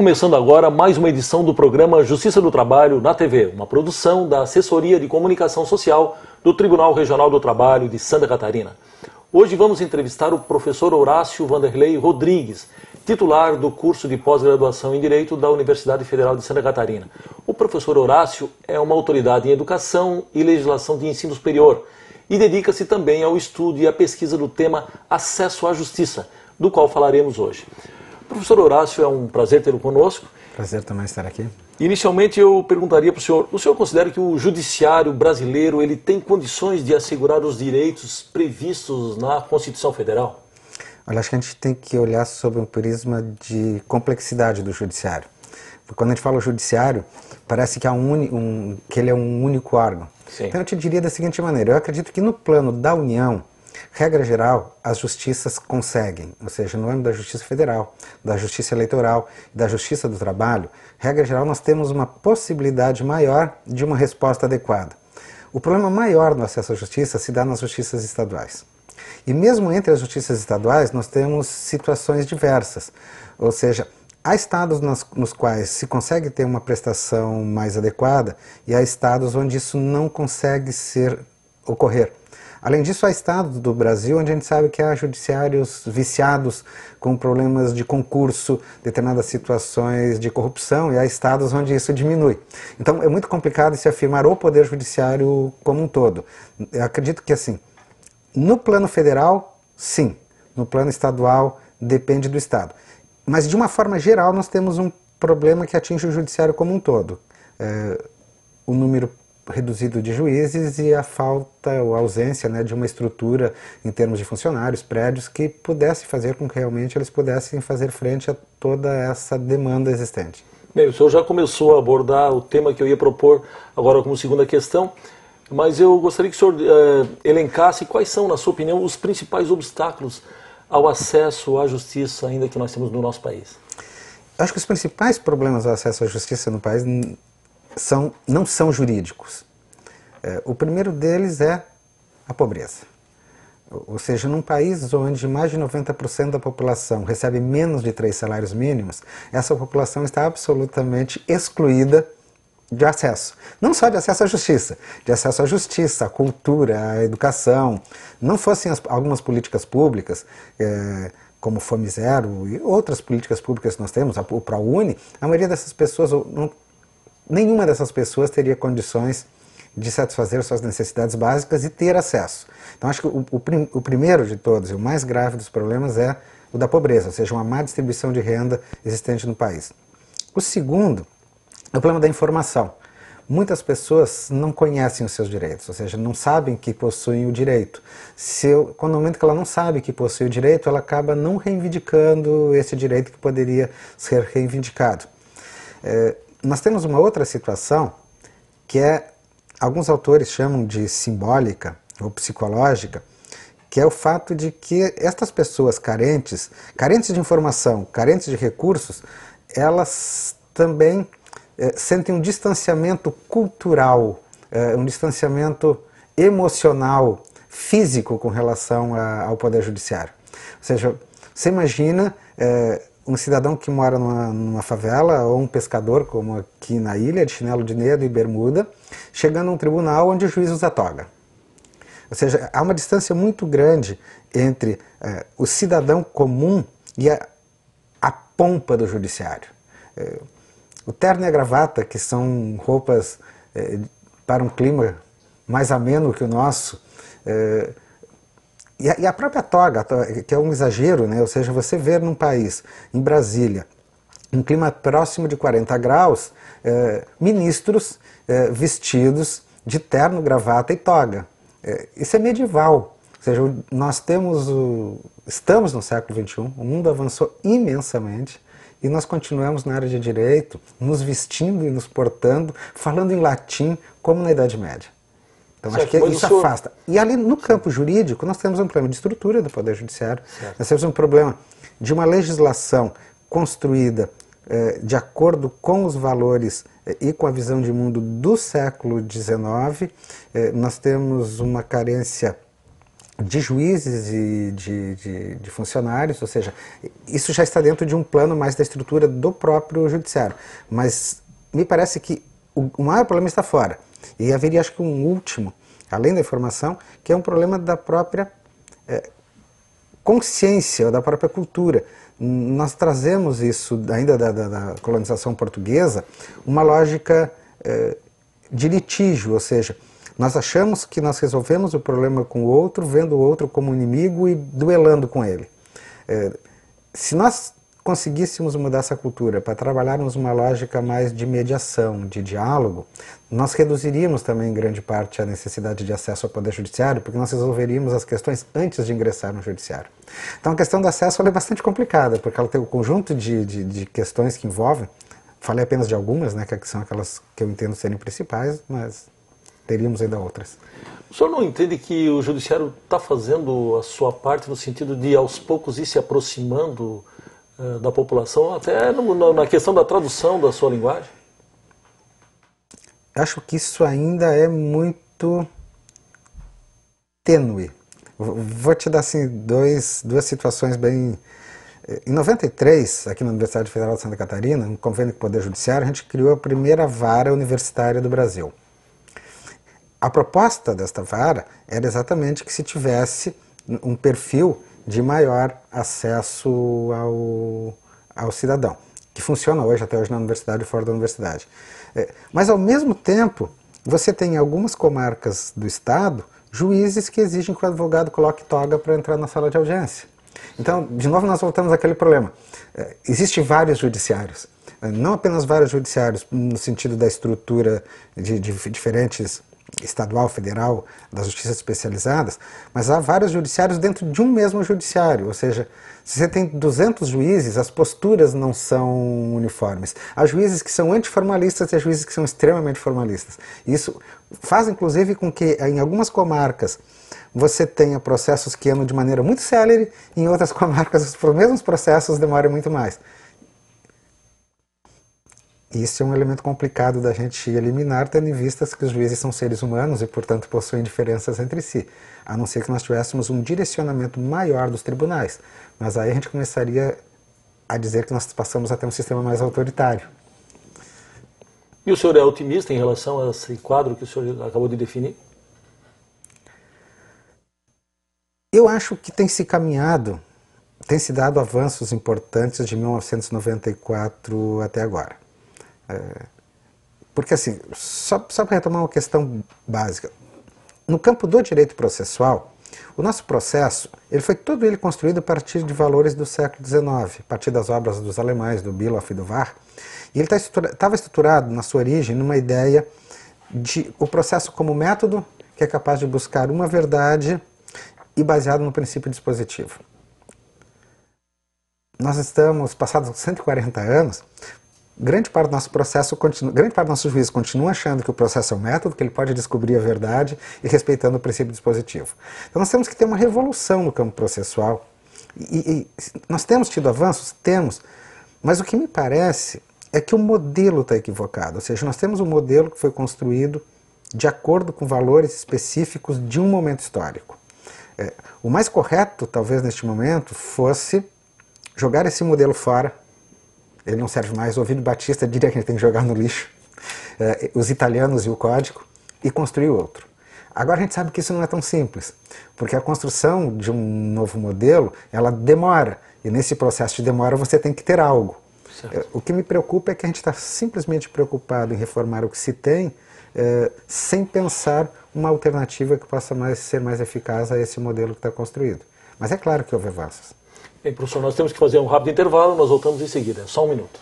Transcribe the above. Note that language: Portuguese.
começando agora mais uma edição do programa Justiça do Trabalho na TV, uma produção da Assessoria de Comunicação Social do Tribunal Regional do Trabalho de Santa Catarina. Hoje vamos entrevistar o professor Horácio Vanderlei Rodrigues, titular do curso de pós-graduação em Direito da Universidade Federal de Santa Catarina. O professor Horácio é uma autoridade em educação e legislação de ensino superior e dedica-se também ao estudo e à pesquisa do tema Acesso à Justiça, do qual falaremos hoje. Professor Horácio, é um prazer tê-lo conosco. Prazer também estar aqui. Inicialmente eu perguntaria para o senhor considera que o judiciário brasileiro ele tem condições de assegurar os direitos previstos na Constituição Federal? Olha, acho que a gente tem que olhar sob um prisma de complexidade do judiciário. Porque quando a gente fala judiciário, parece que, que ele é um único órgão. Sim. Então eu te diria da seguinte maneira, eu acredito que no plano da União, regra geral, as justiças conseguem, ou seja, no âmbito da Justiça Federal, da Justiça Eleitoral e da Justiça do Trabalho, regra geral, nós temos uma possibilidade maior de uma resposta adequada. O problema maior no acesso à justiça se dá nas justiças estaduais. E mesmo entre as justiças estaduais, nós temos situações diversas, ou seja, há estados nos quais se consegue ter uma prestação mais adequada e há estados onde isso não consegue ocorrer. Além disso, há estados do Brasil onde a gente sabe que há judiciários viciados com problemas de concurso, determinadas situações de corrupção, e há estados onde isso diminui. Então, é muito complicado se afirmar o poder judiciário como um todo. Eu acredito que, assim, no plano federal, sim. No plano estadual, depende do estado. Mas, de uma forma geral, nós temos um problema que atinge o judiciário como um todo. O número reduzido de juízes e a falta ou a ausência, né, de uma estrutura em termos de funcionários, prédios, que pudesse fazer com que realmente eles pudessem fazer frente a toda essa demanda existente. Bem, o senhor já começou a abordar o tema que eu ia propor agora como segunda questão, mas eu gostaria que o senhor elencasse quais são, na sua opinião, os principais obstáculos ao acesso à justiça ainda que nós temos no nosso país. Eu acho que os principais problemas ao acesso à justiça no país não são jurídicos. O primeiro deles é a pobreza. Ou seja, num país onde mais de 90% da população recebe menos de 3 salários mínimos, essa população está absolutamente excluída de acesso. Não só de acesso à justiça, à cultura, à educação. Não fossem algumas políticas públicas, como Fome Zero e outras políticas públicas que nós temos, o ProUni, a maioria dessas pessoas, nenhuma dessas pessoas teria condições de satisfazer suas necessidades básicas e ter acesso. Então acho que o primeiro de todos e o mais grave dos problemas é o da pobreza, ou seja, uma má distribuição de renda existente no país. O segundo é o problema da informação. Muitas pessoas não conhecem os seus direitos, ou seja, não sabem que possuem o direito. Quando no momento que ela não sabe que possui o direito, ela acaba não reivindicando esse direito que poderia ser reivindicado. Nós temos uma outra situação que alguns autores chamam de simbólica ou psicológica, que é o fato de que estas pessoas carentes de informação, carentes de recursos, elas também sentem um distanciamento cultural, um distanciamento emocional, físico com relação ao Poder Judiciário. Ou seja, você imagina um cidadão que mora numa favela ou um pescador, como aqui na ilha, de chinelo de dedo e bermuda, chegando a um tribunal onde o juiz usa toga. Ou seja, há uma distância muito grande entre o cidadão comum e a pompa do judiciário. O terno e a gravata, que são roupas para um clima mais ameno que o nosso, e a própria toga, que é um exagero, né? Ou seja, você ver num país, em Brasília, em clima próximo de 40 graus, ministros vestidos de terno, gravata e toga. Isso é medieval. Ou seja, estamos no século XXI, o mundo avançou imensamente e nós continuamos na área de direito, nos vestindo e nos portando, falando em latim como na Idade Média. Então acho que isso afasta. E ali no campo jurídico nós temos um problema de estrutura do Poder Judiciário, nós temos um problema de uma legislação construída de acordo com os valores e com a visão de mundo do século XIX, nós temos uma carência de juízes e de funcionários, ou seja, isso já está dentro de um plano mais da estrutura do próprio judiciário. Mas me parece que o maior problema está fora. E haveria, acho que, um último, além da informação, que é um problema da própria consciência, da própria cultura. Nós trazemos isso, ainda da colonização portuguesa, uma lógica de litígio, ou seja, nós achamos que nós resolvemos o problema com o outro, vendo o outro como inimigo e duelando com ele. Se nós conseguíssemos mudar essa cultura para trabalharmos uma lógica mais de mediação, de diálogo, nós reduziríamos também em grande parte a necessidade de acesso ao poder judiciário, porque nós resolveríamos as questões antes de ingressar no judiciário. Então a questão do acesso ela é bastante complicada, porque ela tem um conjunto de questões que envolvem, falei apenas de algumas, né, que são aquelas que eu entendo serem principais, mas teríamos ainda outras. O senhor não entende que o judiciário está fazendo a sua parte no sentido de aos poucos ir se aproximando da população, até na questão da tradução da sua linguagem? Acho que isso ainda é muito tênue. Vou te dar assim, duas situações bem... Em 93, aqui na Universidade Federal de Santa Catarina, em convênio com o Poder Judiciário, a gente criou a primeira vara universitária do Brasil. A proposta desta vara era exatamente que se tivesse um perfil de maior acesso ao cidadão, que funciona hoje, até hoje na universidade e fora da universidade. Mas, ao mesmo tempo, você tem em algumas comarcas do estado juízes que exigem que o advogado coloque toga para entrar na sala de audiência. Então, de novo, nós voltamos àquele problema. Existem vários judiciários, não apenas vários judiciários no sentido da estrutura de diferentes estadual, federal, das justiças especializadas, mas há vários judiciários dentro de um mesmo judiciário, ou seja, se você tem 200 juízes, as posturas não são uniformes. Há juízes que são antiformalistas e há juízes que são extremamente formalistas. Isso faz, inclusive, com que, em algumas comarcas, você tenha processos que andam de maneira muito célere, e em outras comarcas, os mesmos processos demorem muito mais. Isso é um elemento complicado da gente eliminar, tendo em vista que os juízes são seres humanos e, portanto, possuem diferenças entre si, a não ser que nós tivéssemos um direcionamento maior dos tribunais. Mas aí a gente começaria a dizer que nós passamos a ter um sistema mais autoritário. E o senhor é otimista em relação a esse quadro que o senhor acabou de definir? Eu acho que tem se caminhado, tem se dado avanços importantes de 1994 até agora. Porque assim, só para retomar uma questão básica, no campo do direito processual, o nosso processo, ele foi todo ele construído a partir de valores do século XIX, a partir das obras dos alemães, do Billoff e do Var, e ele estava estruturado na sua origem numa ideia de o processo como método que é capaz de buscar uma verdade e baseado no princípio dispositivo. Nós estamos, passados 140 anos, grande parte do nosso processo, grande parte dos nossos juízes continua achando que o processo é um método, que ele pode descobrir a verdade e respeitando o princípio dispositivo. Então nós temos que ter uma revolução no campo processual. E nós temos tido avanços? Temos. Mas o que me parece é que o modelo está equivocado. Ou seja, nós temos um modelo que foi construído de acordo com valores específicos de um momento histórico. O mais correto, talvez neste momento, fosse jogar esse modelo fora. Ele não serve mais. O Ovidio Batista diria que a gente tem que jogar no lixo os italianos e o código e construir outro. Agora a gente sabe que isso não é tão simples, porque a construção de um novo modelo, ela demora, e nesse processo de demora você tem que ter algo. O que me preocupa é que a gente está simplesmente preocupado em reformar o que se tem, sem pensar uma alternativa que possa ser mais eficaz a esse modelo que está construído. Mas é claro que houve avanços. Bem, professor, nós temos que fazer um rápido intervalo, nós voltamos em seguida. Só um minuto.